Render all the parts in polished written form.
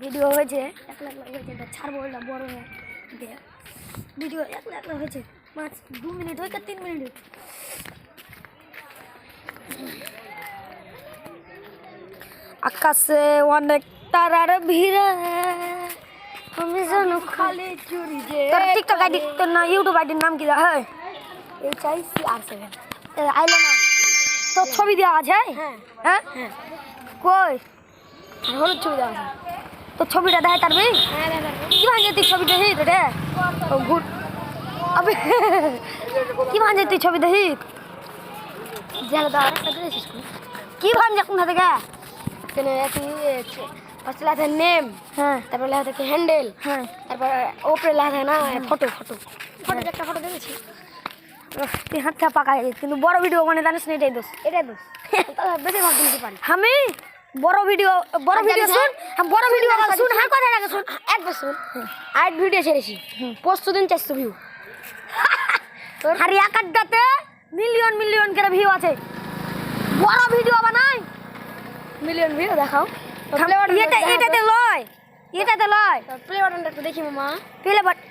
Video হয়েছে 1 লাখ হয়েছে, এটা ছাড়বো, এটা বড় হয়ে ভিডিও 1 লাখ হয়েছে, মাত্র 2 মিনিট হয়েছে, 3 মিনিট। আকাশে অনেক তারার ভিড়, আমি জানো খালি চুরি যে। তোর টিকটক আইডি, তোর না ইউটিউব আইডির নাম কি হয়? এই চাইছি আর7 আইলো না। তোর ছবি দেওয়া আছে? হ্যাঁ হ্যাঁ। কই হলুদ ছবি দেওয়া আছে? তোর ছবিটা দেখাই পারবি? কি ভাঙে তুই ছবি দেখি রে? ও গুড। আবে কি ভাঙে তুই ছবি দেখি? জেলে দাও একটা দিয়েছিস কি ভাঙে কোথা থেকে? কেন এটি ফার্স্ট লেখা নেম, হ্যাঁ, তারপর লেখা থাকে হ্যান্ডেল, হ্যাঁ, তারপর ওপরে লেখা থাকে না ফটো একটা ফটো দেখেছি। তুই হাতটা পাকা কিন্তু বড় ভিডিও মানে জানিস না, এটাই দোষ বেশি ভাব দিতে পারি আমি। বড় ভিডিও শুন, বড় ভিডিও শুন, হ্যাঁ কথা রাখা শুন, একবার শুন। 8 ভিডিও ছেড়েছি, 500 দিন 400 ভিউ। আর এক আড্ডাতে মিলিয়ন করে ভিউ আছে। বড় ভিডিও বানাই, মিলিয়ন ভিউ দেখাও। এটাতে লয় প্লে বাটনটা একটু দেখি মামা। প্লে বাটন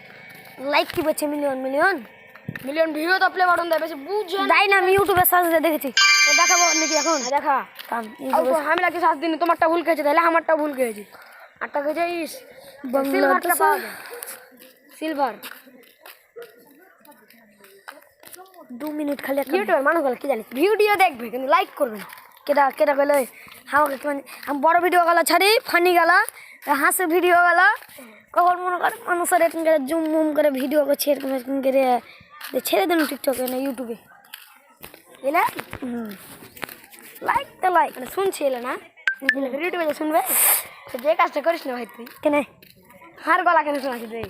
লাইক কি বলছে? মিলিয়ন ভিউ তো প্লে বাটন দেয় বেশি বুঝছেন? তাই না, আমি ইউটিউবে সার্চ দিয়ে দেখেছি। তো দেখাবো নাকি এখন? দেখা আমি লাগি সার্চ দিন, তোমারটা ভুল খেয়েছে, তাহলে আমারটা ভুল খেয়েছি। আটটা খেয়েছিস সিলভার। 2 মিনিট খালি ইউটিউবের মানুষ কি জানিস ভিডিও দেখবে কিন্তু লাইক করবে না। কেটা গেলে আমাকে আমি বড় ভিডিও গেলা ছাড়ি, ফানি গেলা, হাসি ভিডিও গেলা, কখন মনে করে মানুষের এরকম করে জুম মুম করে ভিডিও করছে, এরকম করে ছেড়ে দেন টিকটকে না ইউটিউবে। এলে লাইক তো লাইক মানে শুনছি, এলে না ইউটিউবে শুনবে, তো যে কাজটা করিস না ভাই তুই। কেন হার গলা কেন শোনাচ্ছি তুই?